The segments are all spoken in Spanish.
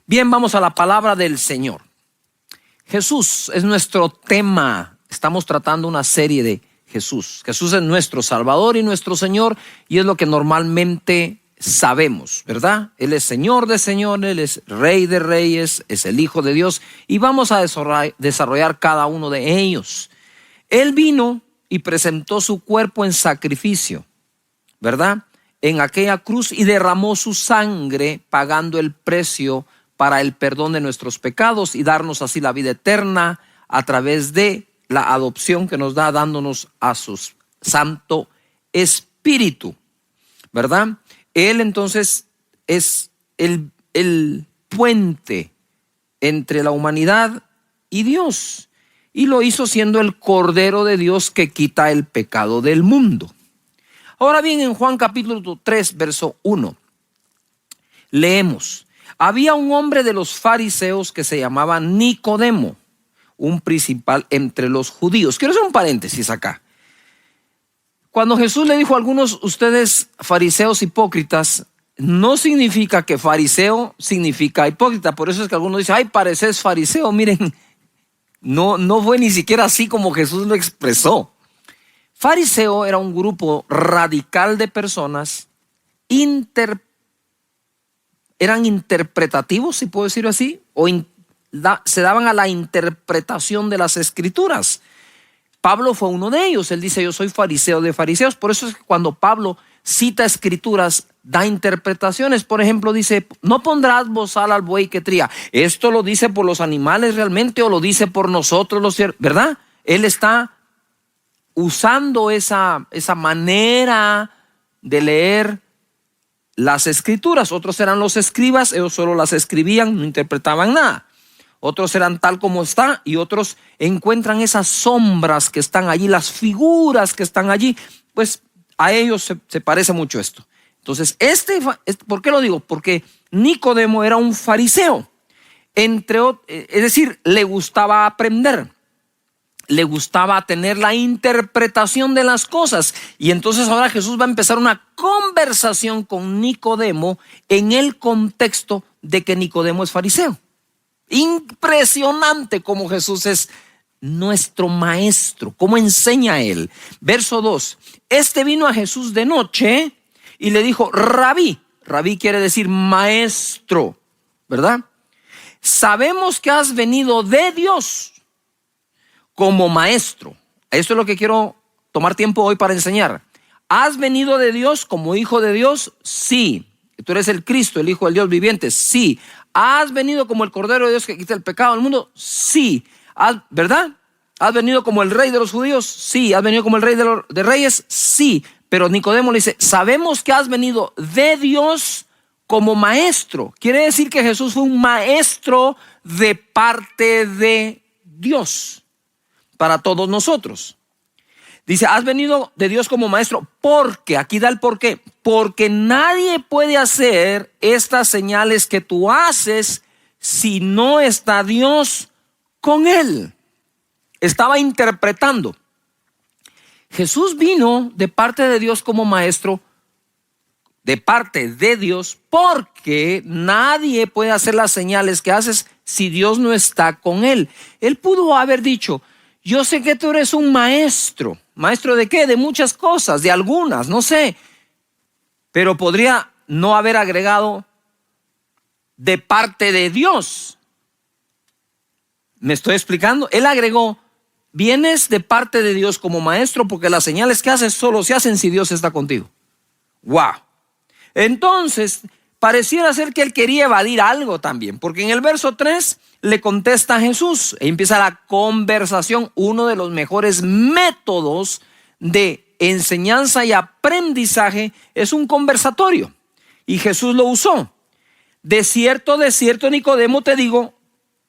Bien, vamos a la palabra del Señor. Jesús es nuestro tema. Estamos tratando una serie de Jesús. Jesús es nuestro Salvador y nuestro Señor, y es lo que normalmente sabemos, ¿verdad? Él es Señor de señores, Él es Rey de reyes, es el Hijo de Dios, y vamos a desarrollar cada uno de ellos. Él vino y presentó su cuerpo en sacrificio, ¿verdad? En aquella cruz, y derramó su sangre pagando el precio para el perdón de nuestros pecados y darnos así la vida eterna a través de la adopción que nos da, dándonos a su Santo Espíritu, ¿verdad? Él entonces es el puente entre la humanidad y Dios, y lo hizo siendo el Cordero de Dios que quita el pecado del mundo. Ahora bien, en Juan capítulo 3, verso 1, leemos: había un hombre de los fariseos que se llamaba Nicodemo, un principal entre los judíos. Quiero hacer un paréntesis acá. Cuando Jesús le dijo a algunos, ustedes fariseos hipócritas, no significa que fariseo significa hipócrita. Por eso es que algunos dicen, ay, pareces fariseo. Miren, no fue ni siquiera así como Jesús lo expresó. Fariseo era un grupo radical de personas, eran interpretativos, si puedo decirlo así, o se daban a la interpretación de las escrituras. Pablo fue uno de ellos. Él dice, yo soy fariseo de fariseos. Por eso es que cuando Pablo cita escrituras, da interpretaciones. Por ejemplo, dice, no pondrás bozal al buey que tría. ¿Esto lo dice por los animales realmente o lo dice por nosotros, verdad? Él está usando esa manera de leer las escrituras. Otros eran los escribas, ellos solo las escribían, no interpretaban nada. Otros eran tal como está, y otros encuentran esas sombras que están allí, las figuras que están allí. Pues a ellos se parece mucho esto. Entonces, ¿por qué lo digo? Porque Nicodemo era un fariseo. Es decir, le gustaba aprender, le gustaba tener la interpretación de las cosas. Y entonces ahora Jesús va a empezar una conversación con Nicodemo en el contexto de que Nicodemo es fariseo. Impresionante cómo Jesús es nuestro maestro, cómo enseña él. Verso 2, este vino a Jesús de noche y le dijo, Rabí. Rabí quiere decir maestro, ¿verdad? Sabemos que has venido de Dios como maestro. Esto es lo que quiero tomar tiempo hoy para enseñar. ¿Has venido de Dios como hijo de Dios? Sí. ¿Tú eres el Cristo, el Hijo del Dios viviente? Sí. ¿Has venido como el Cordero de Dios que quita el pecado del mundo? Sí. ¿Verdad? ¿Has venido como el Rey de los judíos? Sí. ¿Has venido como el Rey de reyes? Sí. Pero Nicodemo le dice, sabemos que has venido de Dios como maestro. Quiere decir que Jesús fue un maestro de parte de Dios para todos nosotros. Dice, has venido de Dios como maestro, porque, aquí da el por qué, porque nadie puede hacer estas señales que tú haces si no está Dios con él. Estaba interpretando. Jesús vino de parte de Dios como maestro, de parte de Dios, porque nadie puede hacer las señales que haces si Dios no está con él. Él pudo haber dicho, yo sé que tú eres un maestro. ¿Maestro de qué? De muchas cosas, de algunas, no sé. Pero podría no haber agregado de parte de Dios. ¿Me estoy explicando? Él agregó, vienes de parte de Dios como maestro porque las señales que haces solo se hacen si Dios está contigo. ¡Wow! Entonces, pareciera ser que él quería evadir algo también, porque en el verso 3 le contesta a Jesús e empieza la conversación. Uno de los mejores métodos de enseñanza y aprendizaje es un conversatorio, y Jesús lo usó. De cierto, Nicodemo, te digo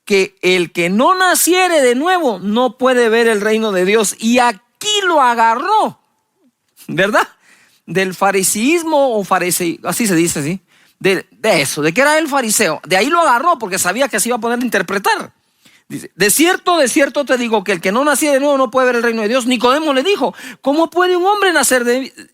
que el que no naciere de nuevo no puede ver el reino de Dios. Y aquí lo agarró, ¿verdad? Del fariseísmo o fariseo, así se dice, ¿sí? De eso, de que era el fariseo. De ahí lo agarró porque sabía que se iba a poner a interpretar. Dice, de cierto te digo que el que no naciera de nuevo no puede ver el reino de Dios. Nicodemo le dijo, ¿cómo puede un hombre nacer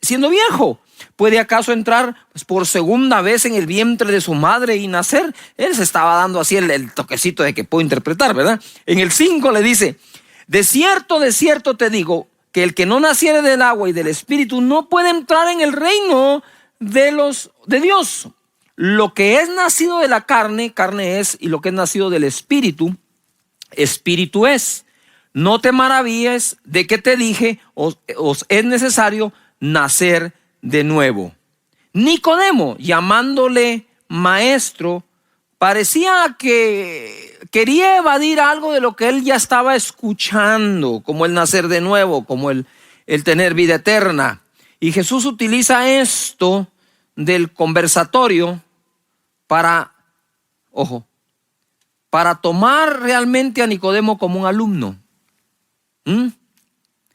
siendo viejo? ¿Puede acaso entrar por segunda vez en el vientre de su madre y nacer? Él se estaba dando así el toquecito de que puedo interpretar, ¿verdad? En el 5 le dice, de cierto te digo que el que no naciere del agua y del espíritu no puede entrar en el reino de Dios. Lo que es nacido de la carne, carne es, y lo que es nacido del espíritu, espíritu es. No te maravilles de que te dije, os es necesario nacer de nuevo. Nicodemo, llamándole maestro, parecía que quería evadir algo de lo que él ya estaba escuchando, como el nacer de nuevo, como el tener vida eterna. Y Jesús utiliza esto del conversatorio para tomar realmente a Nicodemo como un alumno.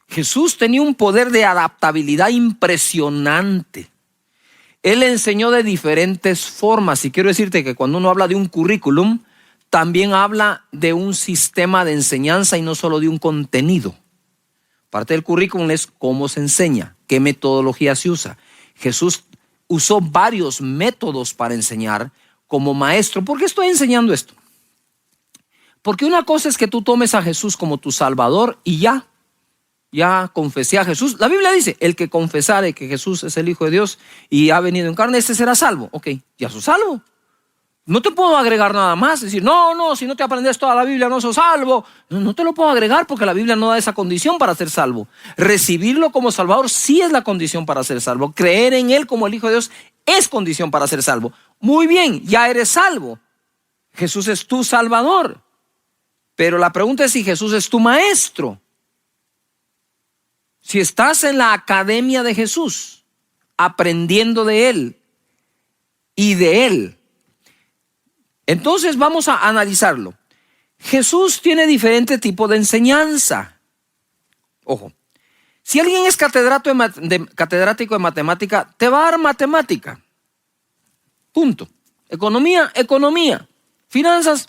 Jesús tenía un poder de adaptabilidad impresionante. Él enseñó de diferentes formas, y quiero decirte que cuando uno habla de un currículum, también habla de un sistema de enseñanza y no solo de un contenido. Parte del currículum es cómo se enseña, qué metodología se usa. Jesús usó varios métodos para enseñar como maestro. ¿Por qué estoy enseñando esto? Porque una cosa es que tú tomes a Jesús como tu Salvador y ya confesé a Jesús. La Biblia dice, el que confesare que Jesús es el Hijo de Dios y ha venido en carne, ese será salvo. Ok, ya sos salvo. No te puedo agregar nada más. Decir, no, si no te aprendes toda la Biblia no sos salvo. No te lo puedo agregar porque la Biblia no da esa condición para ser salvo. Recibirlo como Salvador sí es la condición para ser salvo. Creer en Él como el Hijo de Dios es condición para ser salvo. Muy bien, ya eres salvo. Jesús es tu Salvador. Pero la pregunta es si Jesús es tu maestro. Si estás en la academia de Jesús, aprendiendo de Él y de Él, entonces vamos a analizarlo. Jesús tiene diferentes tipos de enseñanza. Ojo, si alguien es catedrático de matemática, te va a dar matemática. Punto. Economía. Finanzas.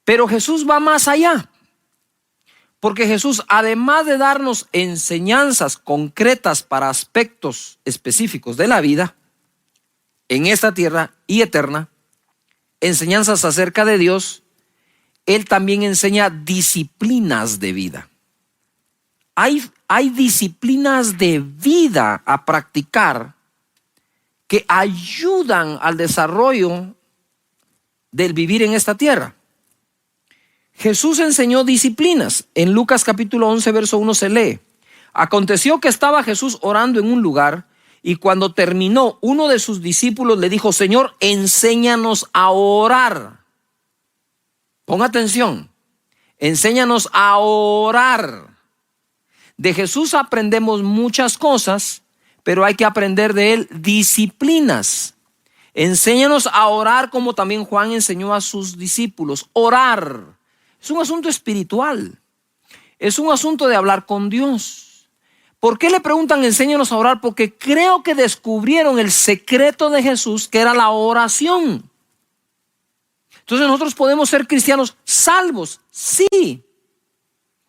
Pero Jesús va más allá. Porque Jesús, además de darnos enseñanzas concretas para aspectos específicos de la vida, en esta tierra y eterna, enseñanzas acerca de Dios, Él también enseña disciplinas de vida. Hay disciplinas de vida a practicar que ayudan al desarrollo del vivir en esta tierra. Jesús enseñó disciplinas. En Lucas capítulo 11, verso 1 se lee: aconteció que estaba Jesús orando en un lugar, y cuando terminó, uno de sus discípulos le dijo: Señor, enséñanos a orar. Ponga atención, enséñanos a orar. De Jesús aprendemos muchas cosas, pero hay que aprender de Él disciplinas. Enséñanos a orar como también Juan enseñó a sus discípulos. Orar es un asunto espiritual, es un asunto de hablar con Dios. ¿Por qué le preguntan enséñanos a orar? Porque creo que descubrieron el secreto de Jesús, que era la oración. Entonces nosotros podemos ser cristianos salvos, sí.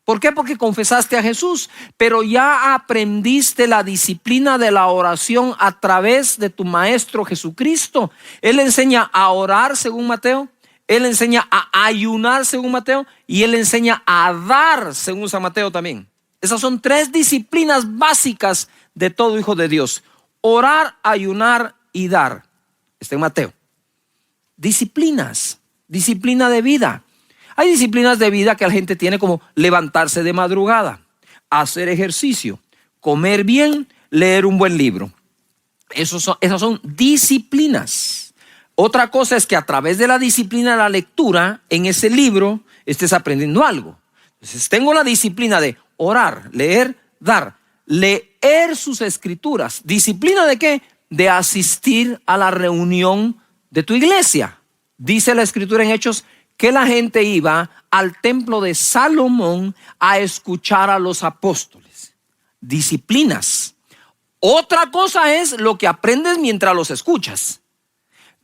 ¿Por qué? Porque confesaste a Jesús, pero ya aprendiste la disciplina de la oración a través de tu Maestro Jesucristo. Él enseña a orar según Mateo, Él enseña a ayunar según Mateo y Él enseña a dar según San Mateo también. Esas son 3 disciplinas básicas de todo hijo de Dios: orar, ayunar y dar. Está en Mateo. Disciplinas, disciplina de vida. Hay disciplinas de vida que la gente tiene, como levantarse de madrugada, hacer ejercicio, comer bien, leer un buen libro. Esas son disciplinas. Otra cosa es que a través de la disciplina de la lectura, en ese libro estés aprendiendo algo. Entonces tengo la disciplina de orar, leer, dar, leer sus escrituras. ¿Disciplina de qué? De asistir a la reunión de tu iglesia. Dice la escritura en Hechos que la gente iba al templo de Salomón a escuchar a los apóstoles. Disciplinas. Otra cosa es lo que aprendes mientras los escuchas.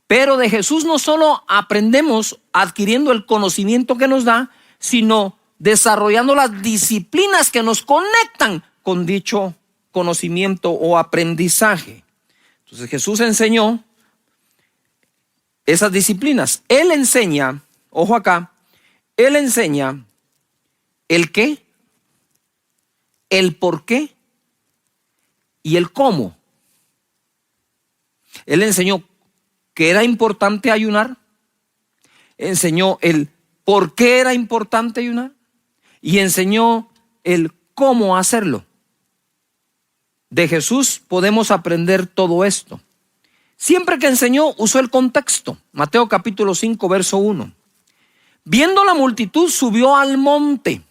Pero de Jesús no solo aprendemos adquiriendo el conocimiento que nos da, sino desarrollando las disciplinas que nos conectan con dicho conocimiento o aprendizaje. Entonces Jesús enseñó esas disciplinas. Él enseña, ojo acá, Él enseña el qué, el por qué y el cómo. Él enseñó que era importante ayunar, enseñó el por qué era importante ayunar y enseñó el cómo hacerlo. De Jesús podemos aprender todo esto. Siempre que enseñó, usó el contexto. Mateo capítulo 5, verso 1. Viendo la multitud, subió al monte,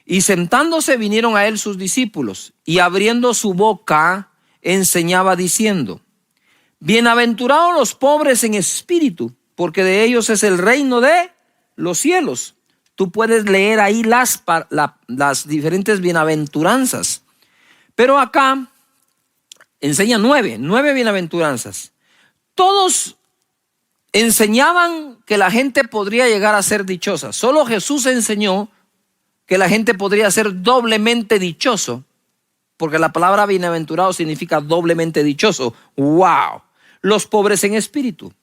y sentándose vinieron a él sus discípulos, y abriendo su boca, enseñaba diciendo: bienaventurados los pobres en espíritu, porque de ellos es el reino de los cielos. Tú puedes leer ahí las diferentes bienaventuranzas. Pero acá enseña nueve bienaventuranzas. Todos enseñaban que la gente podría llegar a ser dichosa. Solo Jesús enseñó que la gente podría ser doblemente dichoso, porque la palabra bienaventurado significa doblemente dichoso. ¡Wow! Los pobres en espíritu,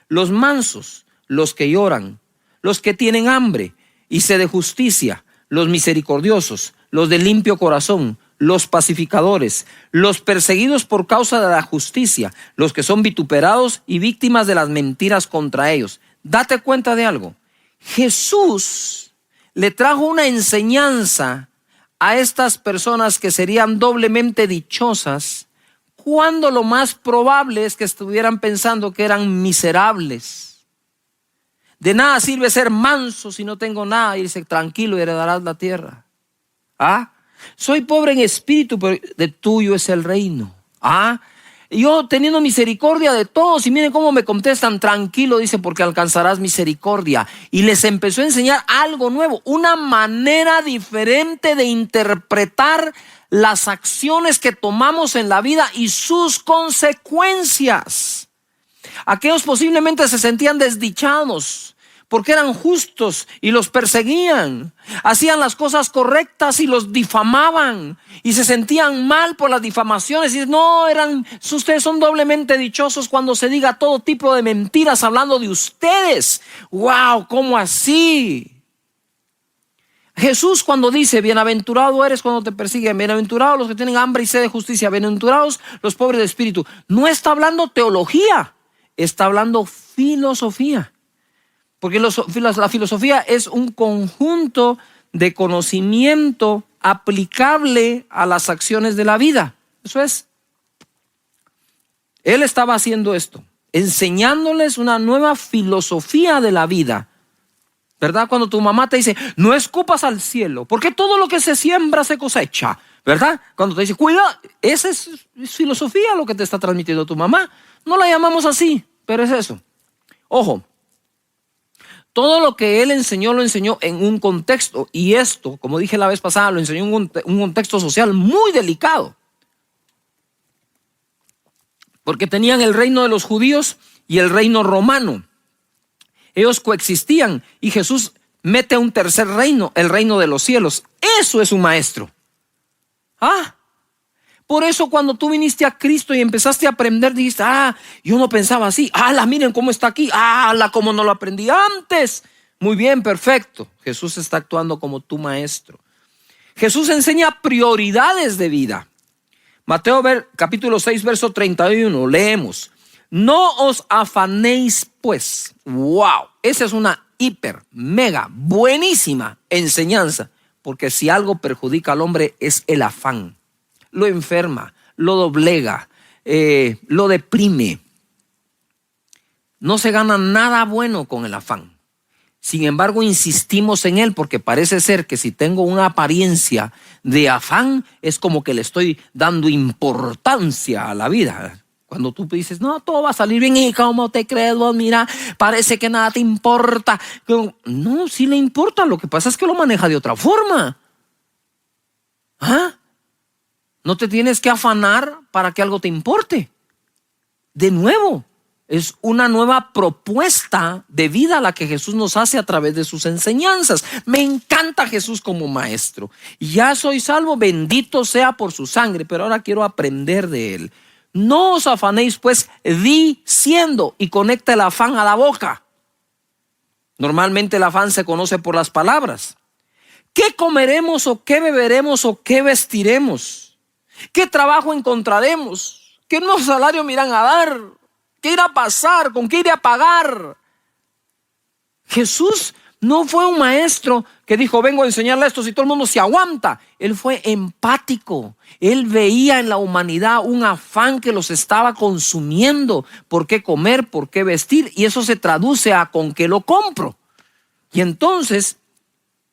los mansos, los que lloran, los que tienen hambre y sed de justicia, los misericordiosos, los de limpio corazón, los pacificadores, los perseguidos por causa de la justicia, los que son vituperados y víctimas de las mentiras contra ellos. Date cuenta de algo. Jesús le trajo una enseñanza a estas personas que serían doblemente dichosas, cuando lo más probable es que estuvieran pensando que eran miserables. De nada sirve ser manso si no tengo nada, y dice: tranquilo y heredarás la tierra. Soy pobre en espíritu, pero de tuyo es el reino. Yo teniendo misericordia de todos, y miren cómo me contestan: tranquilo, dice, porque alcanzarás misericordia. Y les empezó a enseñar algo nuevo, una manera diferente de interpretar las acciones que tomamos en la vida y sus consecuencias. Aquellos posiblemente se sentían desdichados porque eran justos y los perseguían. Hacían las cosas correctas y los difamaban, y se sentían mal por las difamaciones. Y no, ustedes son doblemente dichosos cuando se diga todo tipo de mentiras hablando de ustedes. ¡Wow! ¿Cómo así? Jesús, cuando dice: bienaventurado eres cuando te persiguen, bienaventurados los que tienen hambre y sed de justicia, bienaventurados los pobres de espíritu, no está hablando teología, está hablando filosofía. Porque la filosofía es un conjunto de conocimiento aplicable a las acciones de la vida. Eso es. Él estaba haciendo esto, enseñándoles una nueva filosofía de la vida. ¿Verdad? Cuando tu mamá te dice: no escupas al cielo, porque todo lo que se siembra se cosecha. ¿Verdad? Cuando te dice: cuida, esa es filosofía lo que te está transmitiendo tu mamá. No la llamamos así, pero es eso. Ojo, todo lo que él enseñó lo enseñó en un contexto, y esto, como dije la vez pasada, lo enseñó en un contexto social muy delicado. Porque tenían el reino de los judíos y el reino romano. Ellos coexistían, y Jesús mete un tercer reino, el reino de los cielos. Eso es un maestro. Por eso cuando tú viniste a Cristo y empezaste a aprender, dijiste: yo no pensaba así. Miren cómo está aquí. Cómo no lo aprendí antes. Muy bien, perfecto. Jesús está actuando como tu maestro. Jesús enseña prioridades de vida. Mateo capítulo 6, verso 31, leemos: no os afanéis pues. Wow, esa es una hiper, mega, buenísima enseñanza. Porque si algo perjudica al hombre es el afán. Lo enferma, lo doblega, lo deprime. No se gana nada bueno con el afán. Sin embargo, insistimos en él porque parece ser que si tengo una apariencia de afán, es como que le estoy dando importancia a la vida. Cuando tú dices: no, todo va a salir bien, y ¿cómo te crees vos? Mira, parece que nada te importa. No, sí le importa, lo que pasa es que lo maneja de otra forma. No te tienes que afanar para que algo te importe. De nuevo, Es una nueva propuesta de vida la que Jesús nos hace a través de sus enseñanzas. Me encanta Jesús como maestro. Ya soy salvo, bendito sea por su sangre, pero ahora quiero aprender de él. No os afanéis pues diciendo, y conecta el afán a la boca. Normalmente el afán se conoce por las palabras. ¿Qué comeremos o qué beberemos o qué vestiremos? ¿Qué trabajo encontraremos? ¿Qué nuevo salario me irán a dar? ¿Qué irá a pasar? ¿Con qué iré a pagar? Jesús no fue un maestro que dijo, vengo a enseñarle esto si todo el mundo se aguanta. Él fue empático. Él veía en la humanidad un afán que los estaba consumiendo. ¿Por qué comer? ¿Por qué vestir? Y eso se traduce a ¿con qué lo compro? Y entonces,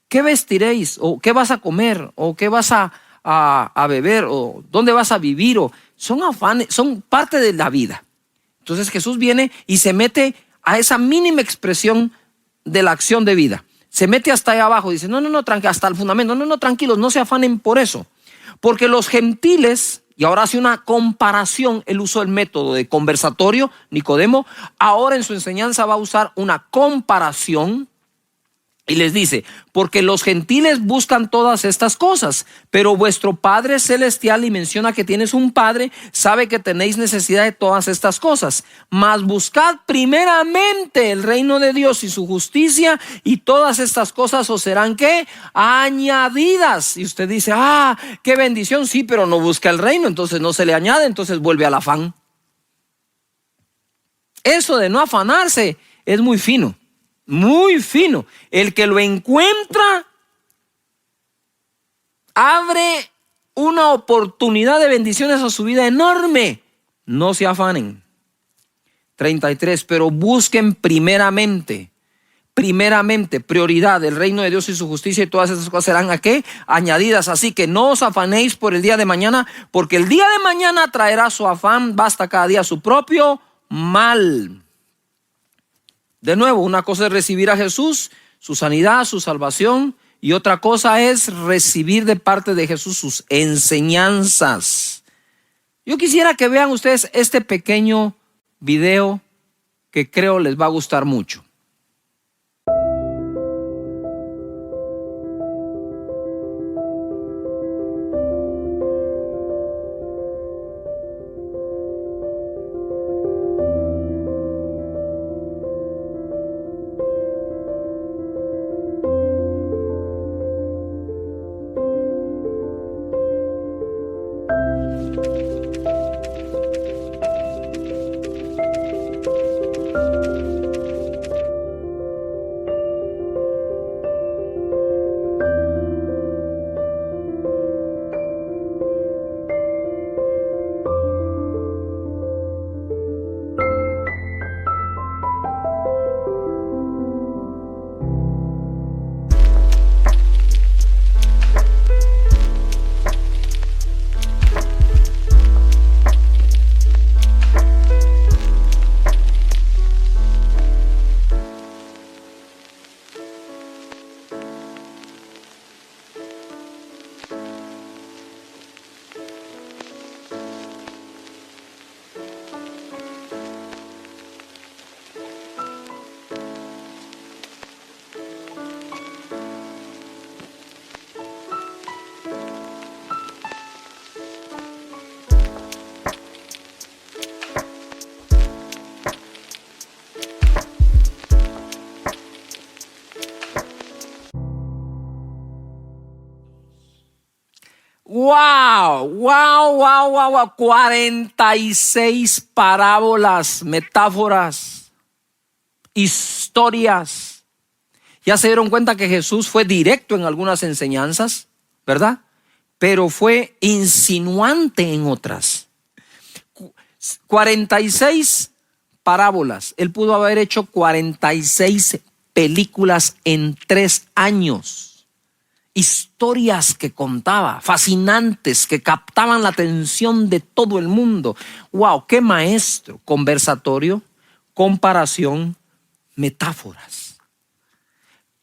¿qué vestiréis? ¿O qué vas a comer? ¿O qué vas a beber? ¿O dónde vas a vivir? O son afanes, son parte de la vida. Entonces Jesús viene y se mete a esa mínima expresión de la acción de vida. Se mete hasta ahí abajo. Dice, no, hasta el fundamento. No, tranquilos, no se afanen por eso. Porque los gentiles, y ahora hace una comparación, él usó el método de conversatorio, Nicodemo, ahora en su enseñanza va a usar una comparación. Y les dice, porque los gentiles buscan todas estas cosas, pero vuestro Padre Celestial, y menciona que tienes un Padre, sabe que tenéis necesidad de todas estas cosas. Mas buscad primeramente el reino de Dios y su justicia, y todas estas cosas os serán, ¿qué? Añadidas. Y usted dice, qué bendición, sí, pero no busca el reino, entonces no se le añade, entonces vuelve al afán. Eso de no afanarse es muy fino. Muy fino. El que lo encuentra abre una oportunidad de bendiciones a su vida enorme. No se afanen. 33. Pero busquen primeramente, prioridad, el reino de Dios y su justicia, y todas esas cosas serán ¿a qué? Añadidas. Así que no os afanéis por el día de mañana, porque el día de mañana traerá su afán. Basta cada día su propio mal. De nuevo, una cosa es recibir a Jesús, su sanidad, su salvación, y otra cosa es recibir de parte de Jesús sus enseñanzas. Yo quisiera que vean ustedes este pequeño video que creo les va a gustar mucho. Wow. 46 parábolas, metáforas, historias. Ya se dieron cuenta que Jesús fue directo en algunas enseñanzas, ¿verdad? Pero fue insinuante en otras. 46 parábolas. Él pudo haber hecho 46 películas en 3 años. Historias que contaba, fascinantes, que captaban la atención de todo el mundo. Wow, qué maestro. Conversatorio, comparación, metáforas.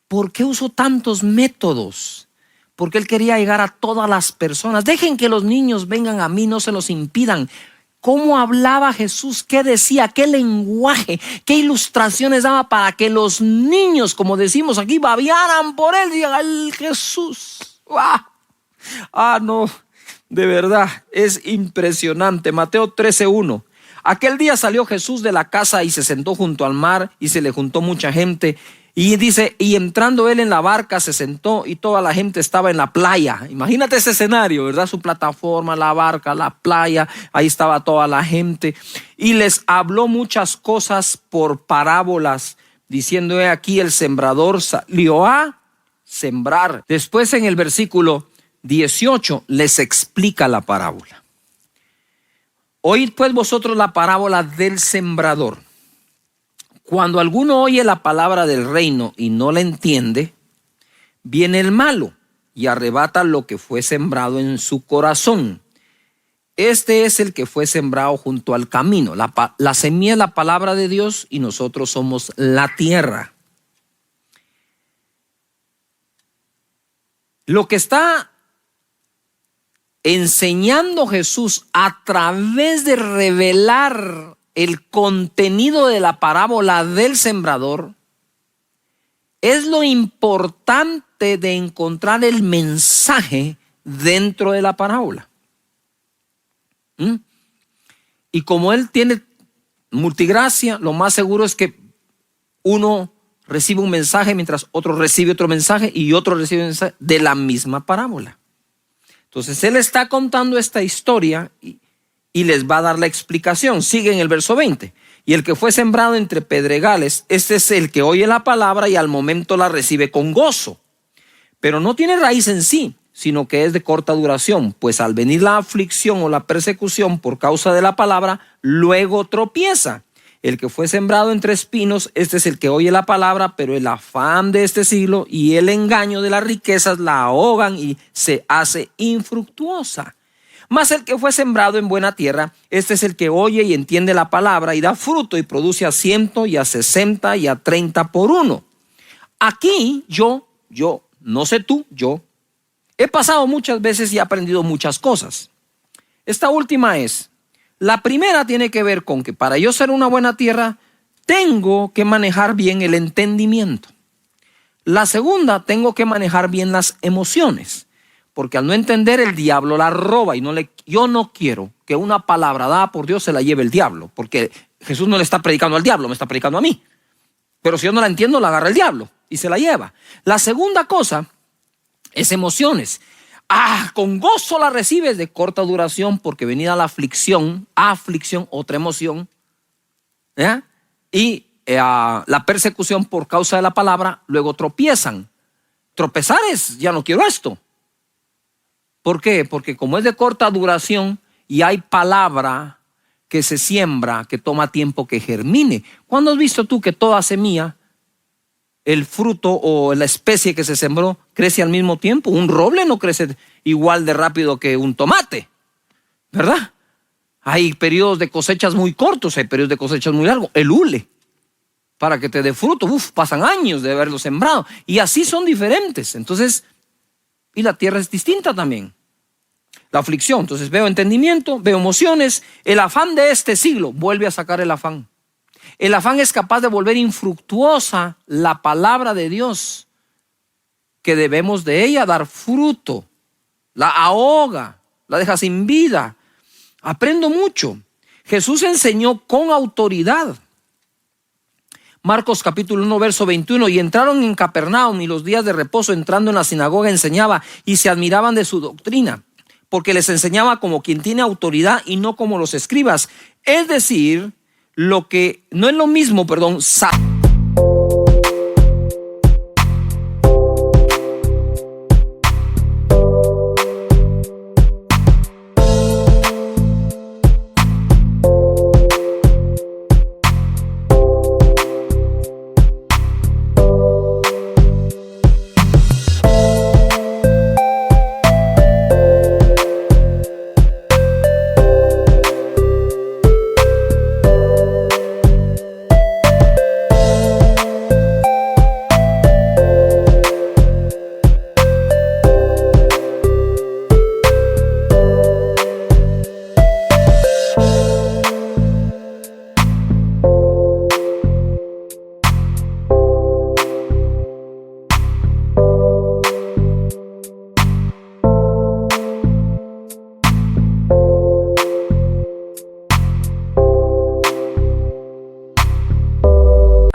¿Por qué usó tantos métodos? Porque él quería llegar a todas las personas. Dejen que los niños vengan a mí, no se los impidan. cómo hablaba Jesús, qué decía, qué lenguaje, qué ilustraciones daba para que los niños, como decimos aquí, babearan por él y digan: ¡ay, Jesús! ¡Wow! No, de verdad, es impresionante. Mateo 13:1. Aquel día salió Jesús de la casa y se sentó junto al mar, y se le juntó mucha gente. Y dice, y entrando él en la barca se sentó, y toda la gente estaba en la playa. Imagínate ese escenario, ¿verdad? Su plataforma, la barca, la playa, ahí estaba toda la gente. Y les habló muchas cosas por parábolas, diciendo: he aquí el sembrador salió a sembrar. Después, en el versículo 18, les explica la parábola. Oíd pues vosotros la parábola del sembrador. Cuando alguno oye la palabra del reino y no la entiende, viene el malo y arrebata lo que fue sembrado en su corazón. Este es el que fue sembrado junto al camino. La semilla es la palabra de Dios, y nosotros somos la tierra. Lo que está enseñando Jesús a través de revelar el contenido de la parábola del sembrador es lo importante de encontrar el mensaje dentro de la parábola. Y como él tiene multigracia, lo más seguro es que uno recibe un mensaje mientras otro recibe otro mensaje y otro recibe un mensaje de la misma parábola. Entonces él está contando esta historia y les va a dar la explicación. Sigue en el verso 20. Y el que fue sembrado entre pedregales, este es el que oye la palabra y al momento la recibe con gozo, pero no tiene raíz en sí, sino que es de corta duración, pues al venir la aflicción o la persecución por causa de la palabra, luego tropieza. El que fue sembrado entre espinos, este es el que oye la palabra, pero el afán de este siglo y el engaño de las riquezas la ahogan y se hace infructuosa. Mas el que fue sembrado en buena tierra, este es el que oye y entiende la palabra y da fruto y produce a 100 y a 60 y a 30 por uno. Aquí yo, no sé tú, yo he pasado muchas veces y he aprendido muchas cosas. Esta última es: la primera tiene que ver con que para yo ser una buena tierra, tengo que manejar bien el entendimiento. La segunda, tengo que manejar bien las emociones, porque al no entender, el diablo la roba. Yo no quiero que una palabra dada por Dios se la lleve el diablo, porque Jesús no le está predicando al diablo, me está predicando a mí. Pero si yo no la entiendo, la agarra el diablo y se la lleva. La segunda cosa es emociones. Con gozo la recibes, de corta duración, porque venida la aflicción, otra emoción, y la persecución por causa de la palabra, luego tropiezan. Tropezar es: ya no quiero esto. ¿Por qué? Porque como es de corta duración y hay palabra que se siembra, que toma tiempo que germine. ¿Cuándo has visto tú que toda semilla, el fruto o la especie que se sembró, crece al mismo tiempo? Un roble no crece igual de rápido que un tomate, ¿verdad? Hay periodos de cosechas muy cortos, hay periodos de cosechas muy largos. El hule, para que te dé fruto, pasan años de haberlo sembrado. Y así son diferentes. Entonces, y la tierra es distinta también. La aflicción, entonces veo entendimiento, veo emociones. El afán de este siglo vuelve a sacar el afán. El afán es capaz de volver infructuosa la palabra de Dios, que debemos de ella dar fruto. La ahoga, la deja sin vida. Aprendo mucho. Jesús enseñó con autoridad. Marcos capítulo 1 verso 21. Y entraron en Capernaum, y los días de reposo entrando en la sinagoga enseñaba, y se admiraban de su doctrina, porque les enseñaba como quien tiene autoridad y no como los escribas. Es decir, lo que no es lo mismo,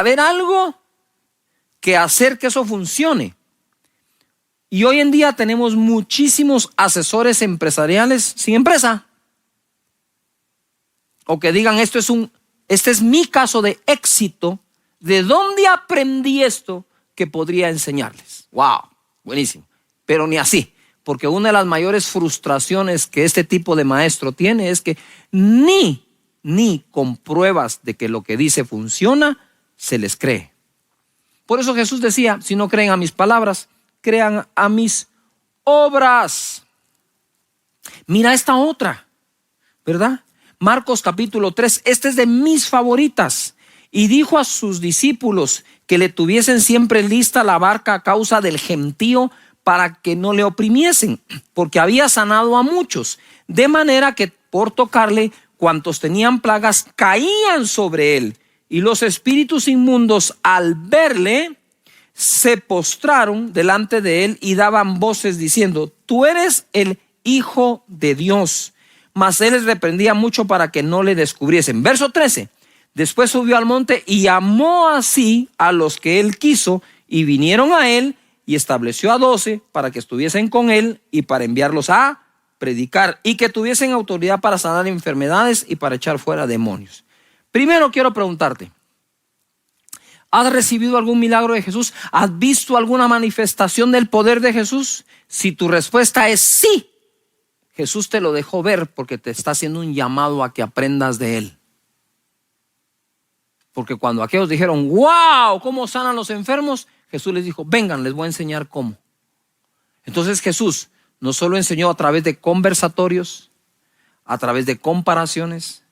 saber algo que hacer que eso funcione. Y hoy en día tenemos muchísimos asesores empresariales sin empresa. O que digan, este es mi caso de éxito. ¿De dónde aprendí esto que podría enseñarles? Wow, buenísimo. Pero ni así, porque una de las mayores frustraciones que este tipo de maestro tiene es que ni con pruebas de que lo que dice funciona, se les cree. Por eso Jesús decía, si no creen a mis palabras, crean a mis obras. Mira esta otra, ¿verdad? Marcos capítulo 3, esta es de mis favoritas. Y dijo a sus discípulos que le tuviesen siempre lista la barca a causa del gentío, para que no le oprimiesen, porque había sanado a muchos, de manera que por tocarle, cuantos tenían plagas caían sobre él. Y los espíritus inmundos, al verle, se postraron delante de él y daban voces diciendo, tú eres el Hijo de Dios. Mas él les reprendía mucho para que no le descubriesen. Verso 13. Después subió al monte y llamó así a los que él quiso, y vinieron a él, y estableció a 12 para que estuviesen con él y para enviarlos a predicar, y que tuviesen autoridad para sanar enfermedades y para echar fuera demonios. Primero quiero preguntarte, ¿has recibido algún milagro de Jesús? ¿Has visto alguna manifestación del poder de Jesús? Si tu respuesta es sí, Jesús te lo dejó ver porque te está haciendo un llamado a que aprendas de él. Porque cuando aquellos dijeron, wow, ¿cómo sanan los enfermos? Jesús les dijo, vengan, les voy a enseñar cómo. Entonces Jesús no solo enseñó a través de conversatorios, a través de comparaciones,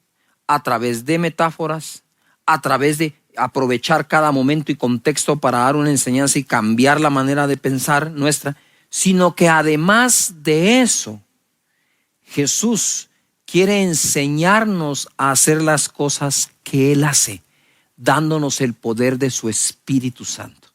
a través de metáforas, a través de aprovechar cada momento y contexto para dar una enseñanza y cambiar la manera de pensar nuestra, sino que además de eso, Jesús quiere enseñarnos a hacer las cosas que Él hace, dándonos el poder de su Espíritu Santo.